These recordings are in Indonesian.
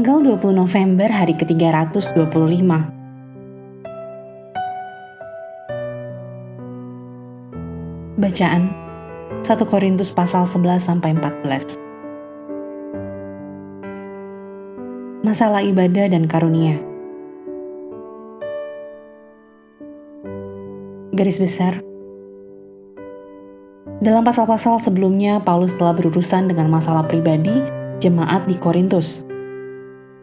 Tanggal 20 November hari ke-325. Bacaan 1 Korintus pasal 11-14. Masalah ibadah dan karunia. Garis besar. Dalam pasal-pasal sebelumnya, Paulus telah berurusan dengan masalah pribadi jemaat di Korintus.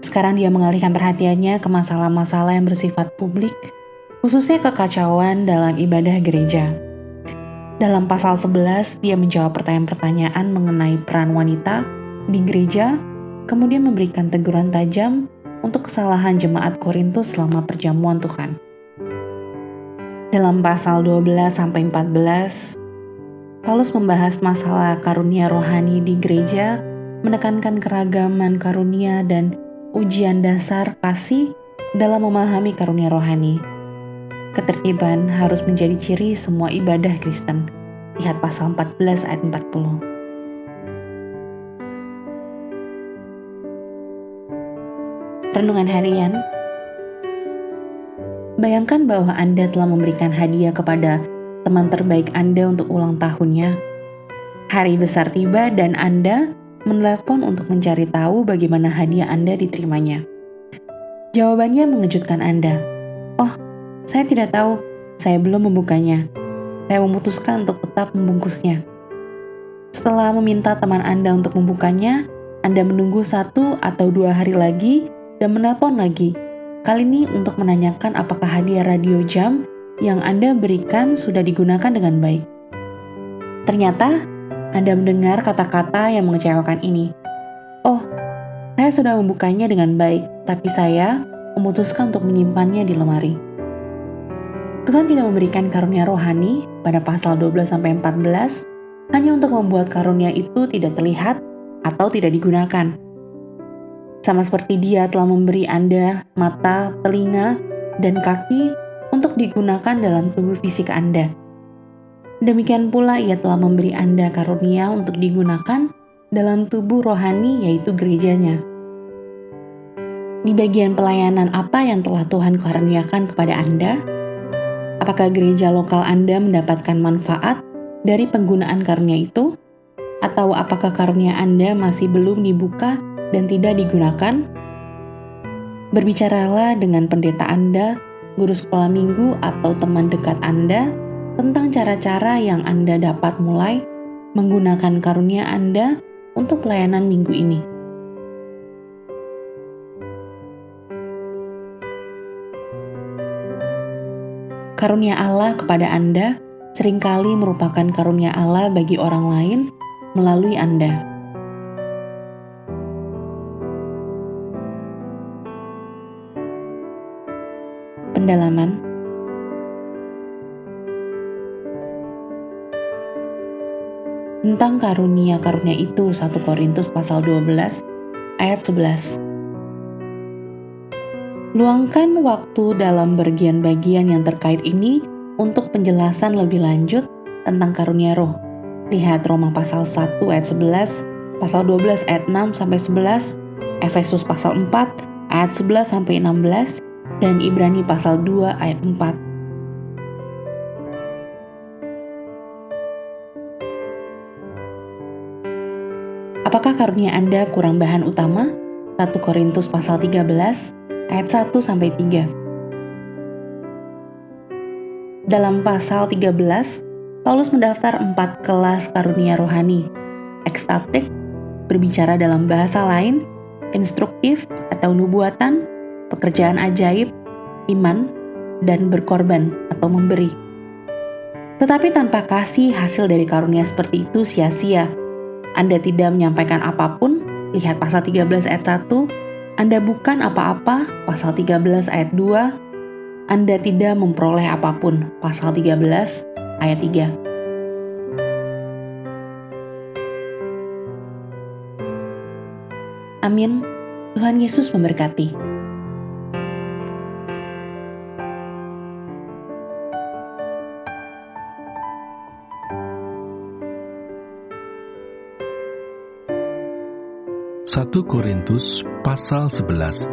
Sekarang dia mengalihkan perhatiannya ke masalah-masalah yang bersifat publik, khususnya kekacauan dalam ibadah gereja. Dalam pasal 11, dia menjawab pertanyaan-pertanyaan mengenai peran wanita di gereja, kemudian memberikan teguran tajam untuk kesalahan jemaat Korintus selama perjamuan Tuhan. Dalam pasal 12-14, Paulus membahas masalah karunia rohani di gereja, menekankan keragaman karunia dan ujian dasar kasih dalam memahami karunia rohani. Ketertiban harus menjadi ciri semua ibadah Kristen. Lihat pasal 14 ayat 40. Renungan harian. Bayangkan bahwa Anda telah memberikan hadiah kepada teman terbaik Anda untuk ulang tahunnya. Hari besar tiba dan Anda menelepon untuk mencari tahu bagaimana hadiah Anda diterimanya. Jawabannya mengejutkan Anda. Oh, saya tidak tahu, saya belum membukanya. Saya memutuskan untuk tetap membungkusnya. Setelah meminta teman Anda untuk membukanya, Anda menunggu 1 atau 2 hari lagi dan menelpon lagi. Kali ini untuk menanyakan apakah hadiah radio jam yang Anda berikan sudah digunakan dengan baik. Ternyata Anda mendengar kata-kata yang mengecewakan ini. Oh, saya sudah membukanya dengan baik, tapi saya memutuskan untuk menyimpannya di lemari. Tuhan tidak memberikan karunia rohani pada pasal 12-14 hanya untuk membuat karunia itu tidak terlihat atau tidak digunakan. Sama seperti Dia telah memberi Anda mata, telinga, dan kaki untuk digunakan dalam tubuh fisik Anda. Demikian pula Ia telah memberi Anda karunia untuk digunakan dalam tubuh rohani, yaitu gerejanya. Di bagian pelayanan apa yang telah Tuhan karuniakan kepada Anda? Apakah gereja lokal Anda mendapatkan manfaat dari penggunaan karunia itu? Atau apakah karunia Anda masih belum dibuka dan tidak digunakan? Berbicaralah dengan pendeta Anda, guru sekolah minggu, atau teman dekat Anda tentang cara-cara yang Anda dapat mulai menggunakan karunia Anda untuk pelayanan minggu ini. Karunia Allah kepada Anda seringkali merupakan karunia Allah bagi orang lain melalui Anda. Pendalaman. Tentang karunia-karunia itu 1 Korintus pasal 12 ayat 11. Luangkan waktu dalam bagian-bagian yang terkait ini untuk penjelasan lebih lanjut tentang karunia roh. Lihat Roma pasal 1 ayat 11, pasal 12 ayat 6 sampai 11, Efesus pasal 4 ayat 11 sampai 16, dan Ibrani pasal 2 ayat 4. Apakah karunia Anda kurang bahan utama? 1 Korintus pasal 13 ayat 1 sampai 3. Dalam pasal 13, Paulus mendaftar 4 kelas karunia rohani: ekstatik, berbicara dalam bahasa lain, instruktif atau nubuatan, pekerjaan ajaib, iman, dan berkorban atau memberi. Tetapi tanpa kasih, hasil dari karunia seperti itu sia-sia. Anda tidak menyampaikan apapun, lihat pasal 13 ayat 1, Anda bukan apa-apa, pasal 13 ayat 2, Anda tidak memperoleh apapun, pasal 13 ayat 3. Amin. Tuhan Yesus memberkati. Satu Korintus pasal 11.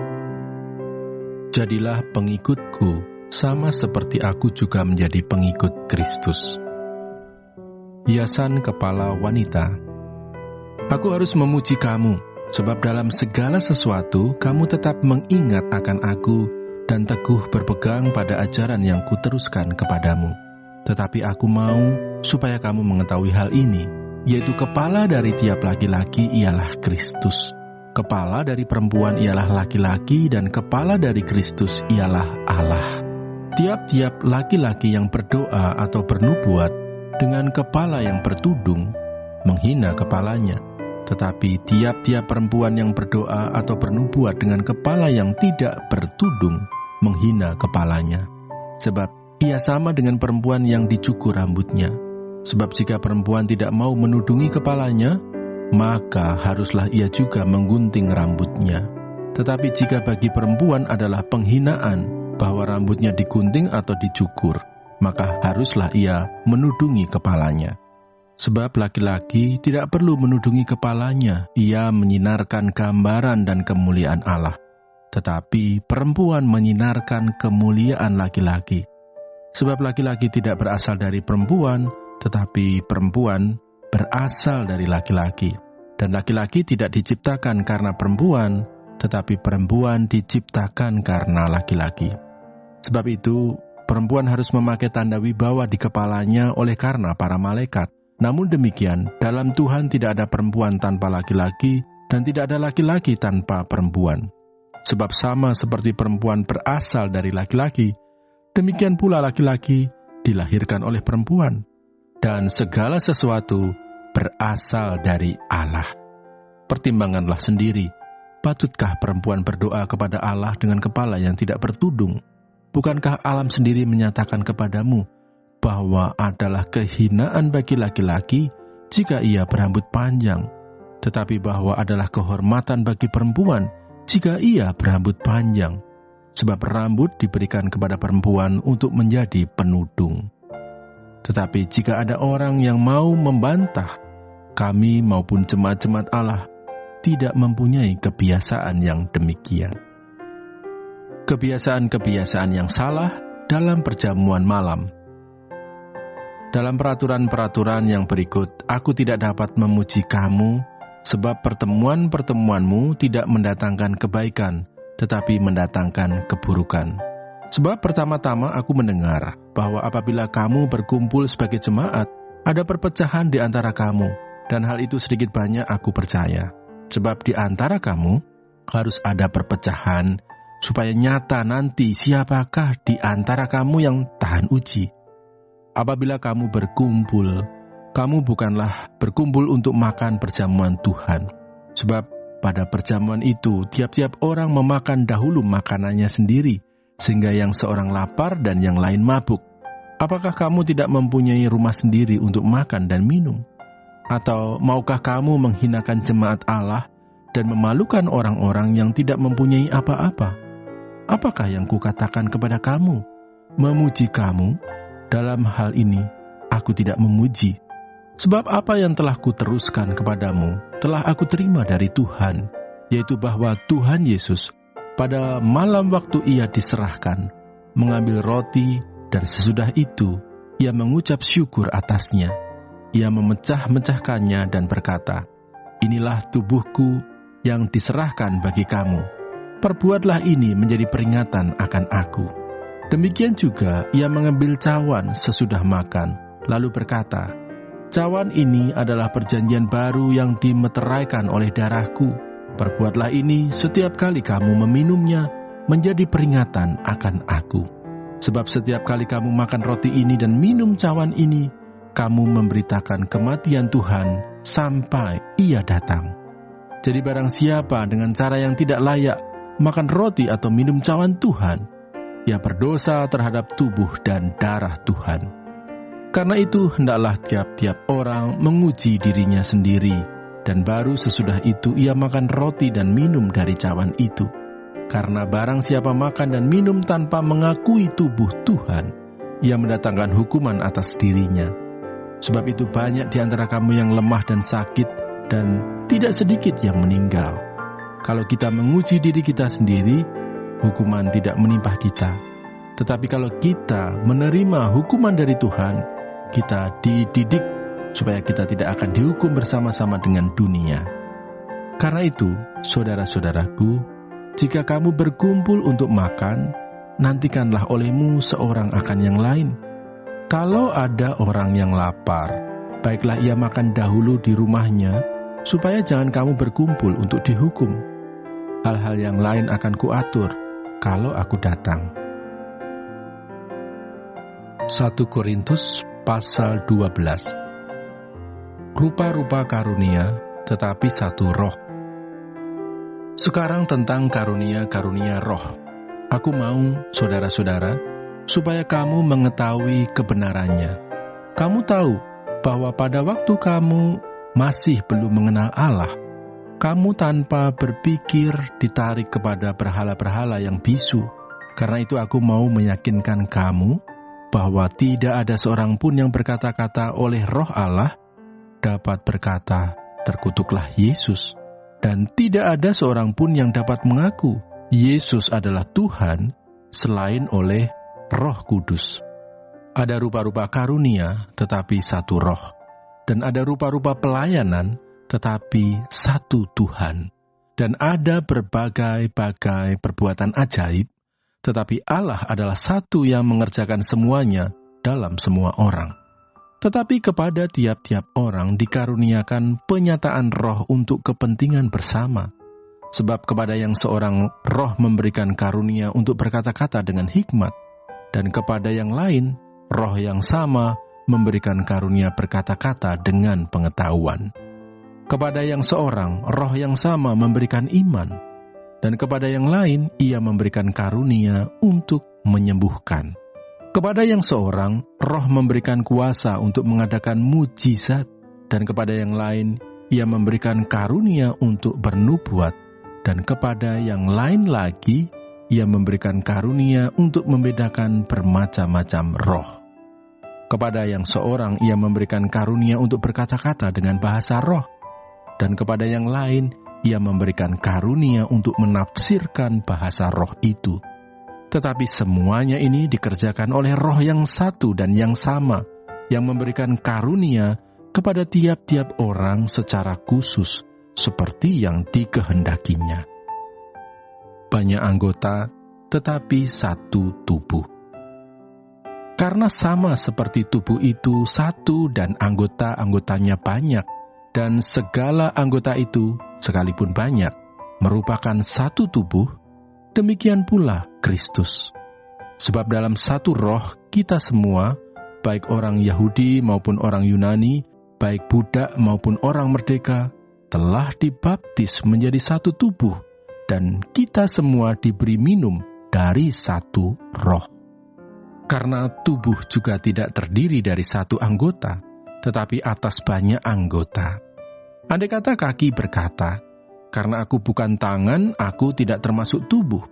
Jadilah pengikutku, sama seperti aku juga menjadi pengikut Kristus. Hiasan kepala wanita. Aku harus memuji kamu, sebab dalam segala sesuatu kamu tetap mengingat akan aku dan teguh berpegang pada ajaran yang kuteruskan kepadamu. Tetapi aku mau supaya kamu mengetahui hal ini, yaitu kepala dari tiap laki-laki ialah Kristus. Kepala dari perempuan ialah laki-laki dan kepala dari Kristus ialah Allah. Tiap-tiap laki-laki yang berdoa atau bernubuat dengan kepala yang bertudung menghina kepalanya. Tetapi tiap-tiap perempuan yang berdoa atau bernubuat dengan kepala yang tidak bertudung menghina kepalanya. Sebab ia sama dengan perempuan yang dicukur rambutnya. Sebab jika perempuan tidak mau menudungi kepalanya, maka haruslah ia juga menggunting rambutnya. Tetapi jika bagi perempuan adalah penghinaan bahwa rambutnya digunting atau dicukur, maka haruslah ia menudungi kepalanya. Sebab laki-laki tidak perlu menudungi kepalanya, ia menyinarkan gambaran dan kemuliaan Allah. Tetapi perempuan menyinarkan kemuliaan laki-laki. Sebab laki-laki tidak berasal dari perempuan, tetapi perempuan berasal dari laki-laki. Dan laki-laki tidak diciptakan karena perempuan, tetapi perempuan diciptakan karena laki-laki. Sebab itu, perempuan harus memakai tanda wibawa di kepalanya oleh karena para malaikat. Namun demikian, dalam Tuhan tidak ada perempuan tanpa laki-laki, dan tidak ada laki-laki tanpa perempuan. Sebab sama seperti perempuan berasal dari laki-laki, demikian pula laki-laki dilahirkan oleh perempuan. Dan segala sesuatu berasal dari Allah. Pertimbanganlah sendiri, patutkah perempuan berdoa kepada Allah dengan kepala yang tidak bertudung? Bukankah alam sendiri menyatakan kepadamu bahwa adalah kehinaan bagi laki-laki jika ia berambut panjang, tetapi bahwa adalah kehormatan bagi perempuan jika ia berambut panjang? Sebab rambut diberikan kepada perempuan untuk menjadi penudung. Tetapi jika ada orang yang mau membantah, kami maupun jemaat-jemaat Allah tidak mempunyai kebiasaan yang demikian. Kebiasaan-kebiasaan yang salah dalam perjamuan malam. Dalam peraturan-peraturan yang berikut, aku tidak dapat memuji kamu, sebab pertemuan-pertemuanmu tidak mendatangkan kebaikan, tetapi mendatangkan keburukan. Sebab pertama-tama aku mendengar bahwa apabila kamu berkumpul sebagai jemaat, ada perpecahan di antara kamu, dan hal itu sedikit banyak aku percaya. Sebab di antara kamu harus ada perpecahan, supaya nyata nanti siapakah di antara kamu yang tahan uji. Apabila kamu berkumpul, kamu bukanlah berkumpul untuk makan perjamuan Tuhan. Sebab pada perjamuan itu, tiap-tiap orang memakan dahulu makanannya sendiri, sehingga yang seorang lapar dan yang lain mabuk. Apakah kamu tidak mempunyai rumah sendiri untuk makan dan minum? Atau maukah kamu menghinakan jemaat Allah dan memalukan orang-orang yang tidak mempunyai apa-apa? Apakah yang kukatakan kepada kamu? Memuji kamu? Dalam hal ini, aku tidak memuji. Sebab apa yang telah kuteruskan kepadamu, telah aku terima dari Tuhan, yaitu bahwa Tuhan Yesus pada malam waktu ia diserahkan, mengambil roti, dan sesudah itu, ia mengucap syukur atasnya. Ia memecah-mecahkannya dan berkata, "Inilah tubuhku yang diserahkan bagi kamu. Perbuatlah ini menjadi peringatan akan aku." Demikian juga ia mengambil cawan sesudah makan, lalu berkata, "Cawan ini adalah perjanjian baru yang dimeteraikan oleh darahku. Perbuatlah ini setiap kali kamu meminumnya menjadi peringatan akan aku. Sebab setiap kali kamu makan roti ini dan minum cawan ini, kamu memberitakan kematian Tuhan sampai ia datang. Jadi barang siapa dengan cara yang tidak layak makan roti atau minum cawan Tuhan, ia berdosa terhadap tubuh dan darah Tuhan. Karena itu hendaklah tiap-tiap orang menguji dirinya sendiri, dan baru sesudah itu ia makan roti dan minum dari cawan itu. Karena barang siapa makan dan minum tanpa mengakui tubuh Tuhan, ia mendatangkan hukuman atas dirinya. Sebab itu banyak di antara kamu yang lemah dan sakit, dan tidak sedikit yang meninggal. Kalau kita menguji diri kita sendiri, hukuman tidak menimpa kita. Tetapi kalau kita menerima hukuman dari Tuhan, kita dididik supaya kita tidak akan dihukum bersama-sama dengan dunia. Karena itu, saudara-saudaraku, jika kamu berkumpul untuk makan, nantikanlah olehmu seorang akan yang lain. Kalau ada orang yang lapar, baiklah ia makan dahulu di rumahnya, supaya jangan kamu berkumpul untuk dihukum. Hal-hal yang lain akan kuatur kalau aku datang. 1 Korintus pasal 12. Rupa-rupa karunia, tetapi satu roh. Sekarang tentang karunia-karunia roh. Aku mau, saudara-saudara, supaya kamu mengetahui kebenarannya. Kamu tahu bahwa pada waktu kamu masih belum mengenal Allah, kamu tanpa berpikir ditarik kepada berhala-berhala yang bisu. Karena itu aku mau meyakinkan kamu bahwa tidak ada seorang pun yang berkata-kata oleh Roh Allah dapat berkata, terkutuklah Yesus. Dan tidak ada seorang pun yang dapat mengaku Yesus adalah Tuhan selain oleh Roh Kudus. Ada rupa-rupa karunia, tetapi satu roh. Dan ada rupa-rupa pelayanan, tetapi satu Tuhan. Dan ada berbagai-bagai perbuatan ajaib, tetapi Allah adalah satu yang mengerjakan semuanya dalam semua orang. Tetapi kepada tiap-tiap orang dikaruniakan penyataan roh untuk kepentingan bersama. Sebab kepada yang seorang roh memberikan karunia untuk berkata-kata dengan hikmat, dan kepada yang lain roh yang sama memberikan karunia berkata-kata dengan pengetahuan. Kepada yang seorang, roh yang sama memberikan iman, dan kepada yang lain, ia memberikan karunia untuk menyembuhkan. Kepada yang seorang, roh memberikan kuasa untuk mengadakan mujizat, dan kepada yang lain, ia memberikan karunia untuk bernubuat, dan kepada yang lain lagi, ia memberikan karunia untuk membedakan bermacam-macam roh. Kepada yang seorang, ia memberikan karunia untuk berkata-kata dengan bahasa roh, dan kepada yang lain, ia memberikan karunia untuk menafsirkan bahasa roh itu. Tetapi semuanya ini dikerjakan oleh roh yang satu dan yang sama, yang memberikan karunia kepada tiap-tiap orang secara khusus, seperti yang dikehendakinya. Banyak anggota, tetapi satu tubuh. Karena sama seperti tubuh itu satu dan anggota-anggotanya banyak, dan segala anggota itu, sekalipun banyak, merupakan satu tubuh, demikian pula Kristus. Sebab dalam satu roh kita semua, baik orang Yahudi maupun orang Yunani, baik budak maupun orang merdeka, telah dibaptis menjadi satu tubuh, dan kita semua diberi minum dari satu roh. Karena tubuh juga tidak terdiri dari satu anggota, tetapi atas banyak anggota. Andai kata kaki berkata, karena aku bukan tangan, aku tidak termasuk tubuh.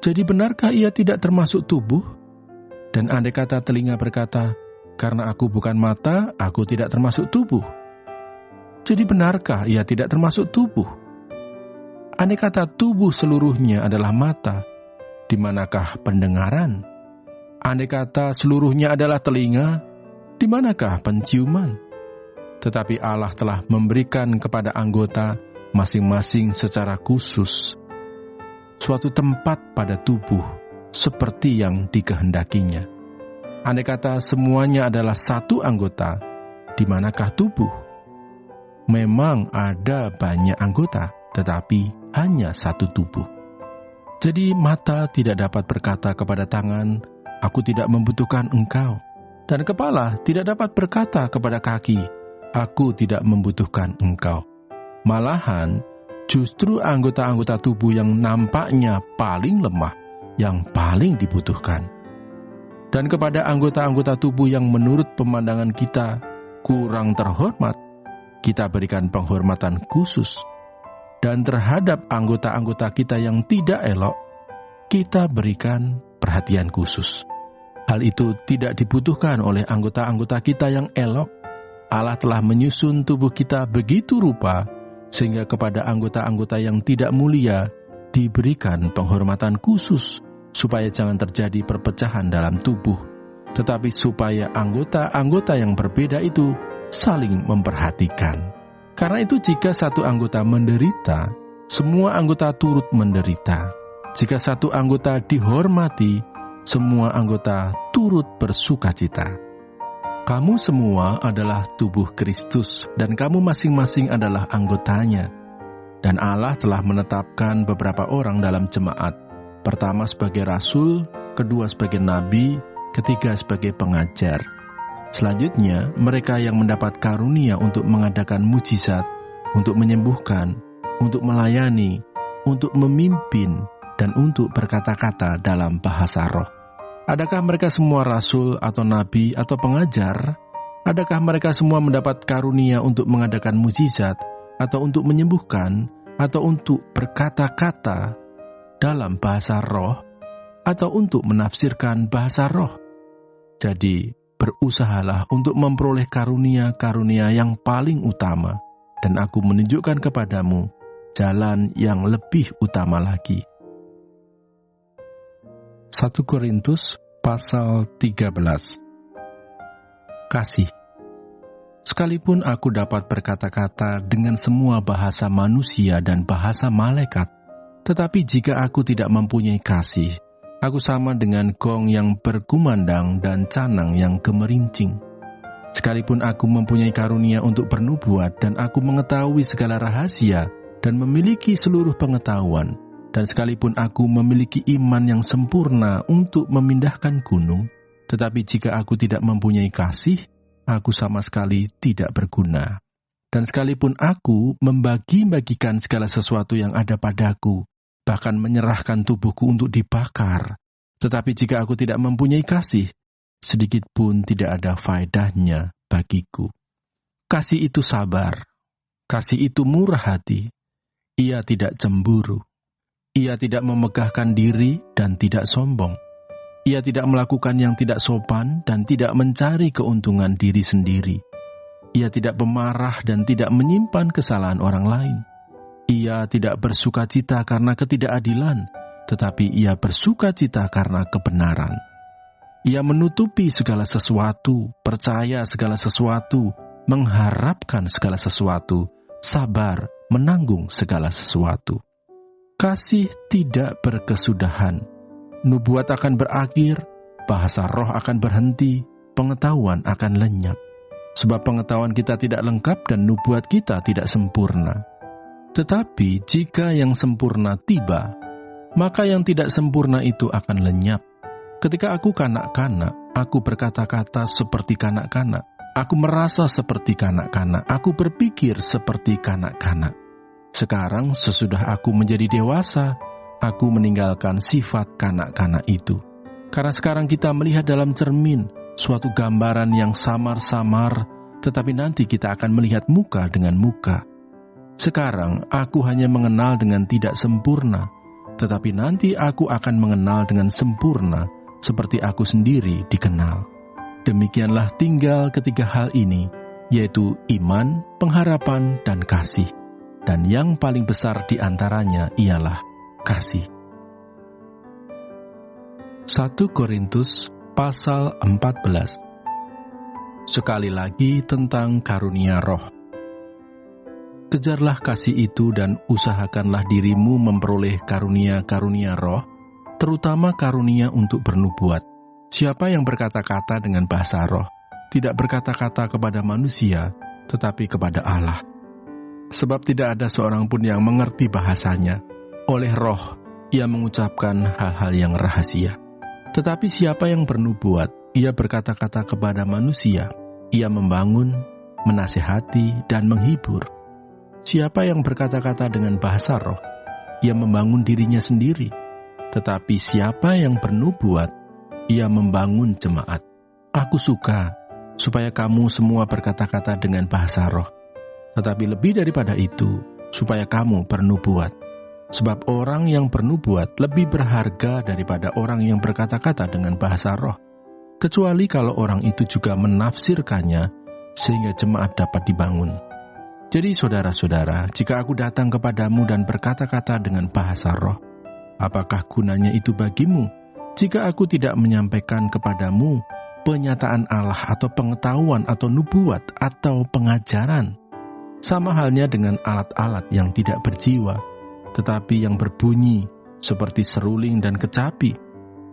Jadi benarkah ia tidak termasuk tubuh? Dan andai kata telinga berkata, karena aku bukan mata, aku tidak termasuk tubuh. Jadi benarkah ia tidak termasuk tubuh? Andai kata tubuh seluruhnya adalah mata, di manakah pendengaran? Andai kata seluruhnya adalah telinga, di manakah penciuman? Tetapi Allah telah memberikan kepada anggota masing-masing secara khusus suatu tempat pada tubuh seperti yang dikehendakinya. Andai kata semuanya adalah satu anggota, di manakah tubuh? Memang ada banyak anggota, tetapi hanya satu tubuh. Jadi mata tidak dapat berkata kepada tangan, aku tidak membutuhkan engkau. Dan kepala tidak dapat berkata kepada kaki, aku tidak membutuhkan engkau. Malahan, justru anggota-anggota tubuh yang nampaknya paling lemah, yang paling dibutuhkan. Dan kepada anggota-anggota tubuh yang menurut pemandangan kita kurang terhormat, kita berikan penghormatan khusus. Dan terhadap anggota-anggota kita yang tidak elok, kita berikan perhatian khusus. Hal itu tidak dibutuhkan oleh anggota-anggota kita yang elok. Allah telah menyusun tubuh kita begitu rupa, sehingga kepada anggota-anggota yang tidak mulia diberikan penghormatan khusus, supaya jangan terjadi perpecahan dalam tubuh, tetapi supaya anggota-anggota yang berbeda itu saling memperhatikan. Karena itu jika satu anggota menderita, semua anggota turut menderita. Jika satu anggota dihormati, semua anggota turut bersukacita. Kamu semua adalah tubuh Kristus, dan kamu masing-masing adalah anggotanya. Dan Allah telah menetapkan beberapa orang dalam jemaat, pertama sebagai rasul, kedua sebagai nabi, ketiga sebagai pengajar. Selanjutnya, mereka yang mendapat karunia untuk mengadakan mujizat, untuk menyembuhkan, untuk melayani, untuk memimpin, dan untuk berkata-kata dalam bahasa roh. Adakah mereka semua rasul atau nabi atau pengajar? Adakah mereka semua mendapat karunia untuk mengadakan mujizat, atau untuk menyembuhkan, atau untuk berkata-kata dalam bahasa roh, atau untuk menafsirkan bahasa roh? Jadi, berusahalah untuk memperoleh karunia-karunia yang paling utama, dan aku menunjukkan kepadamu jalan yang lebih utama lagi. 1 Korintus pasal 13. Kasih. Sekalipun aku dapat berkata-kata dengan semua bahasa manusia dan bahasa malaikat, tetapi jika aku tidak mempunyai kasih, aku sama dengan gong yang berkumandang dan canang yang gemerincing. Sekalipun aku mempunyai karunia untuk bernubuat dan aku mengetahui segala rahasia dan memiliki seluruh pengetahuan, dan sekalipun aku memiliki iman yang sempurna untuk memindahkan gunung, tetapi jika aku tidak mempunyai kasih, aku sama sekali tidak berguna. Dan sekalipun aku membagi-bagikan segala sesuatu yang ada padaku, bahkan menyerahkan tubuhku untuk dibakar, tetapi jika aku tidak mempunyai kasih, sedikit pun tidak ada faedahnya bagiku. Kasih itu sabar, kasih itu murah hati, ia tidak cemburu. Ia tidak memegahkan diri dan tidak sombong. Ia tidak melakukan yang tidak sopan dan tidak mencari keuntungan diri sendiri. Ia tidak pemarah dan tidak menyimpan kesalahan orang lain. Ia tidak bersukacita karena ketidakadilan, tetapi ia bersukacita karena kebenaran. Ia menutupi segala sesuatu, percaya segala sesuatu, mengharapkan segala sesuatu, sabar, menanggung segala sesuatu. Kasih tidak berkesudahan. Nubuat akan berakhir, bahasa roh akan berhenti, pengetahuan akan lenyap. Sebab pengetahuan kita tidak lengkap dan nubuat kita tidak sempurna. Tetapi jika yang sempurna tiba, maka yang tidak sempurna itu akan lenyap. Ketika aku kanak-kanak, aku berkata-kata seperti kanak-kanak. Aku merasa seperti kanak-kanak. Aku berpikir seperti kanak-kanak. Sekarang sesudah aku menjadi dewasa, aku meninggalkan sifat kanak-kanak itu. Karena sekarang kita melihat dalam cermin suatu gambaran yang samar-samar, tetapi nanti kita akan melihat muka dengan muka. Sekarang aku hanya mengenal dengan tidak sempurna, tetapi nanti aku akan mengenal dengan sempurna, seperti aku sendiri dikenal. Demikianlah tinggal ketiga hal ini, yaitu iman, pengharapan, dan kasih. Dan yang paling besar di antaranya ialah kasih. 1 Korintus pasal 14. Sekali lagi tentang karunia roh. Kejarlah kasih itu dan usahakanlah dirimu memperoleh karunia-karunia roh, terutama karunia untuk bernubuat. Siapa yang berkata-kata dengan bahasa roh, tidak berkata-kata kepada manusia, tetapi kepada Allah. Sebab tidak ada seorang pun yang mengerti bahasanya. Oleh roh, ia mengucapkan hal-hal yang rahasia. Tetapi siapa yang bernubuat, ia berkata-kata kepada manusia. Ia membangun, menasihati, dan menghibur. Siapa yang berkata-kata dengan bahasa roh, ia membangun dirinya sendiri. Tetapi siapa yang bernubuat, ia membangun jemaat. Aku suka, supaya kamu semua berkata-kata dengan bahasa roh. Tetapi lebih daripada itu, supaya kamu bernubuat. Sebab orang yang bernubuat lebih berharga daripada orang yang berkata-kata dengan bahasa roh. Kecuali kalau orang itu juga menafsirkannya, sehingga jemaat dapat dibangun. Jadi saudara-saudara, jika aku datang kepadamu dan berkata-kata dengan bahasa roh, apakah gunanya itu bagimu jika aku tidak menyampaikan kepadamu penyataan Allah atau pengetahuan atau nubuat atau pengajaran? Sama halnya dengan alat-alat yang tidak berjiwa, tetapi yang berbunyi seperti seruling dan kecapi.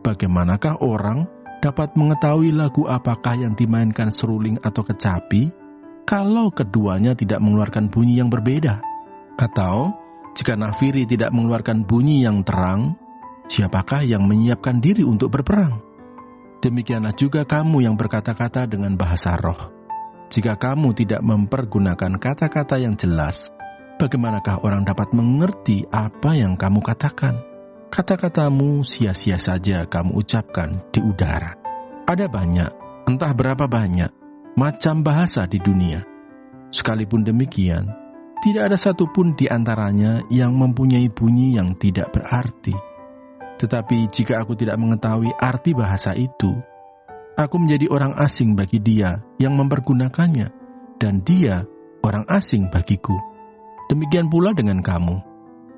Bagaimanakah orang dapat mengetahui lagu apakah yang dimainkan seruling atau kecapi kalau keduanya tidak mengeluarkan bunyi yang berbeda? Atau jika nafiri tidak mengeluarkan bunyi yang terang, siapakah yang menyiapkan diri untuk berperang? Demikianlah juga kamu yang berkata-kata dengan bahasa roh. Jika kamu tidak mempergunakan kata-kata yang jelas, bagaimanakah orang dapat mengerti apa yang kamu katakan? Kata-katamu sia-sia saja kamu ucapkan di udara. Ada banyak, entah berapa banyak, macam bahasa di dunia. Sekalipun demikian, tidak ada satupun di antaranya yang mempunyai bunyi yang tidak berarti. Tetapi jika aku tidak mengetahui arti bahasa itu, aku menjadi orang asing bagi dia yang mempergunakannya, dan dia orang asing bagiku. Demikian pula dengan kamu.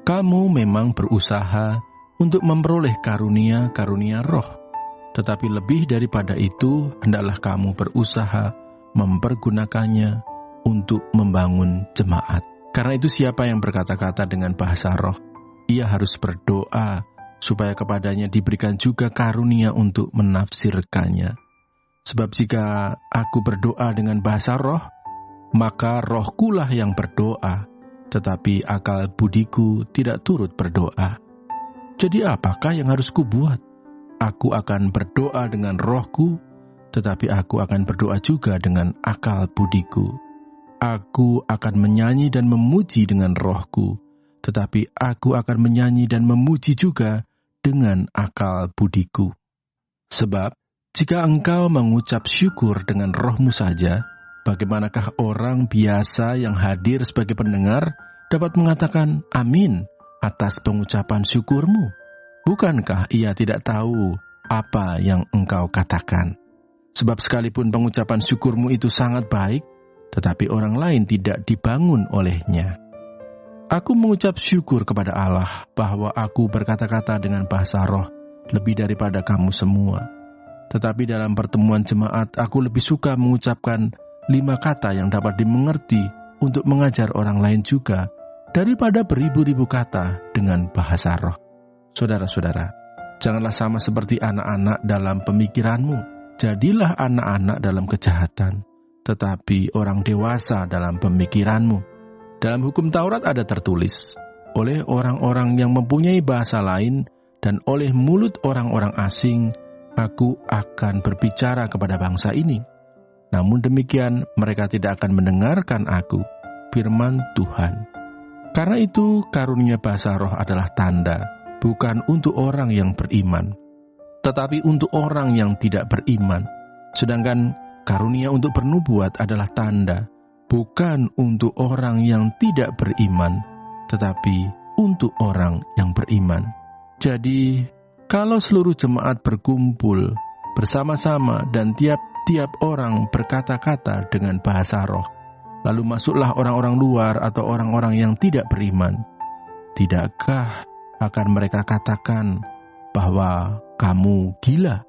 Kamu memang berusaha untuk memperoleh karunia-karunia roh, tetapi lebih daripada itu, hendaklah kamu berusaha mempergunakannya untuk membangun jemaat. Karena itu siapa yang berkata-kata dengan bahasa roh, ia harus berdoa supaya kepadanya diberikan juga karunia untuk menafsirkannya. Sebab jika aku berdoa dengan bahasa roh, maka rohkulah yang berdoa, tetapi akal budiku tidak turut berdoa. Jadi apakah yang harus kubuat? Aku akan berdoa dengan rohku, tetapi aku akan berdoa juga dengan akal budiku. Aku akan menyanyi dan memuji dengan rohku, tetapi aku akan menyanyi dan memuji juga dengan akal budiku. Sebab, jika engkau mengucap syukur dengan rohmu saja, bagaimanakah orang biasa yang hadir sebagai pendengar dapat mengatakan amin atas pengucapan syukurmu? Bukankah ia tidak tahu apa yang engkau katakan? Sebab sekalipun pengucapan syukurmu itu sangat baik, tetapi orang lain tidak dibangun olehnya. Aku mengucap syukur kepada Allah bahwa aku berkata-kata dengan bahasa roh lebih daripada kamu semua. Tetapi dalam pertemuan jemaat, aku lebih suka mengucapkan 5 kata yang dapat dimengerti untuk mengajar orang lain juga, daripada beribu-ribu kata dengan bahasa roh. Saudara-saudara, janganlah sama seperti anak-anak dalam pemikiranmu. Jadilah anak-anak dalam kejahatan, tetapi orang dewasa dalam pemikiranmu. Dalam hukum Taurat ada tertulis, oleh orang-orang yang mempunyai bahasa lain dan oleh mulut orang-orang asing, aku akan berbicara kepada bangsa ini. Namun demikian, mereka tidak akan mendengarkan aku, firman Tuhan. Karena itu, karunia bahasa roh adalah tanda, bukan untuk orang yang beriman, tetapi untuk orang yang tidak beriman. Sedangkan karunia untuk bernubuat adalah tanda, bukan untuk orang yang tidak beriman, tetapi untuk orang yang beriman. Jadi, kalau seluruh jemaat berkumpul bersama-sama dan tiap-tiap orang berkata-kata dengan bahasa roh, lalu masuklah orang-orang luar atau orang-orang yang tidak beriman, tidakkah akan mereka katakan bahwa kamu gila?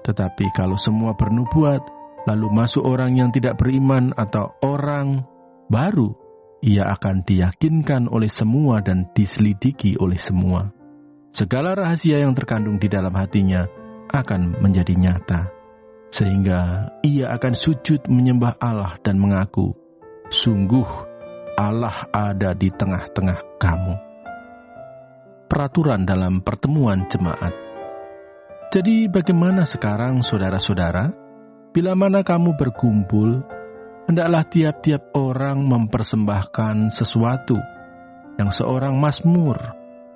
Tetapi kalau semua bernubuat, lalu masuk orang yang tidak beriman atau orang baru, ia akan diyakinkan oleh semua dan diselidiki oleh semua. Segala rahasia yang terkandung di dalam hatinya akan menjadi nyata, sehingga ia akan sujud menyembah Allah dan mengaku, sungguh Allah ada di tengah-tengah kamu. Peraturan dalam pertemuan jemaat. Jadi bagaimana sekarang saudara-saudara? Bila mana kamu berkumpul, hendaklah tiap-tiap orang mempersembahkan sesuatu, yang seorang mazmur,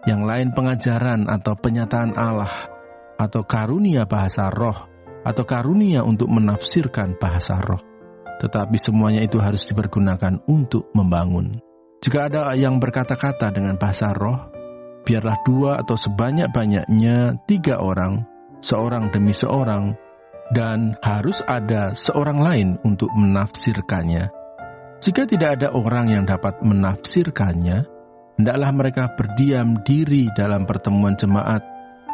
yang lain pengajaran atau penyataan Allah, atau karunia bahasa roh, atau karunia untuk menafsirkan bahasa roh. Tetapi semuanya itu harus dipergunakan untuk membangun. Jika ada yang berkata-kata dengan bahasa roh, biarlah 2 atau sebanyak-banyaknya 3 orang, seorang demi seorang, dan harus ada seorang lain untuk menafsirkannya. Jika tidak ada orang yang dapat menafsirkannya, hendaklah mereka berdiam diri dalam pertemuan jemaat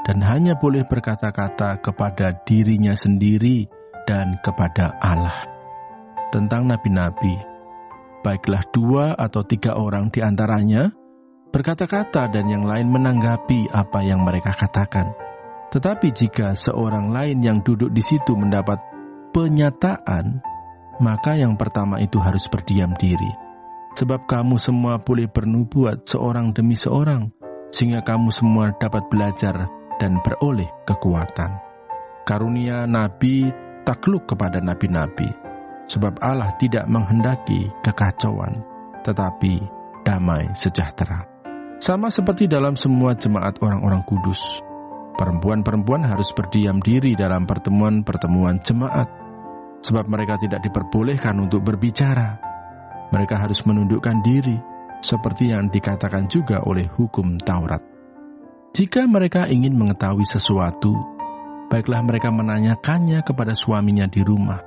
dan hanya boleh berkata-kata kepada dirinya sendiri dan kepada Allah. Tentang nabi-nabi, baiklah 2 atau 3 orang di antaranya berkata-kata dan yang lain menanggapi apa yang mereka katakan. Tetapi jika seorang lain yang duduk di situ mendapat penyataan, maka yang pertama itu harus berdiam diri. Sebab kamu semua boleh bernubuat seorang demi seorang, sehingga kamu semua dapat belajar dan beroleh kekuatan. Karunia nabi takluk kepada nabi-nabi, sebab Allah tidak menghendaki kekacauan, tetapi damai sejahtera. Sama seperti dalam semua jemaat orang-orang kudus, perempuan-perempuan harus berdiam diri dalam pertemuan-pertemuan jemaat, sebab mereka tidak diperbolehkan untuk berbicara. Mereka harus menundukkan diri, seperti yang dikatakan juga oleh hukum Taurat. Jika mereka ingin mengetahui sesuatu, baiklah mereka menanyakannya kepada suaminya di rumah,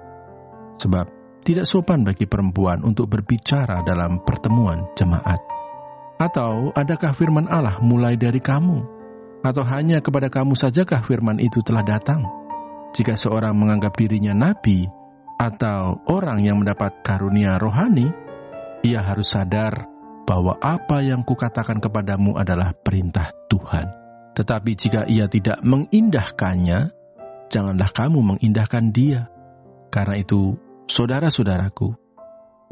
sebab tidak sopan bagi perempuan untuk berbicara dalam pertemuan jemaat. Atau adakah firman Allah mulai dari kamu? Atau hanya kepada kamu sajakah firman itu telah datang? Jika seorang menganggap dirinya nabi atau orang yang mendapat karunia rohani, ia harus sadar bahwa apa yang kukatakan kepadamu adalah perintah Tuhan. Tetapi jika ia tidak mengindahkannya, janganlah kamu mengindahkan dia. Karena itu, saudara-saudaraku,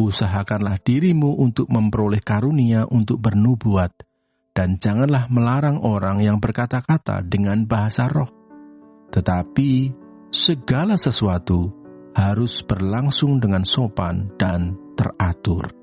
usahakanlah dirimu untuk memperoleh karunia untuk bernubuat, dan janganlah melarang orang yang berkata-kata dengan bahasa roh. Tetapi segala sesuatu harus berlangsung dengan sopan dan teratur.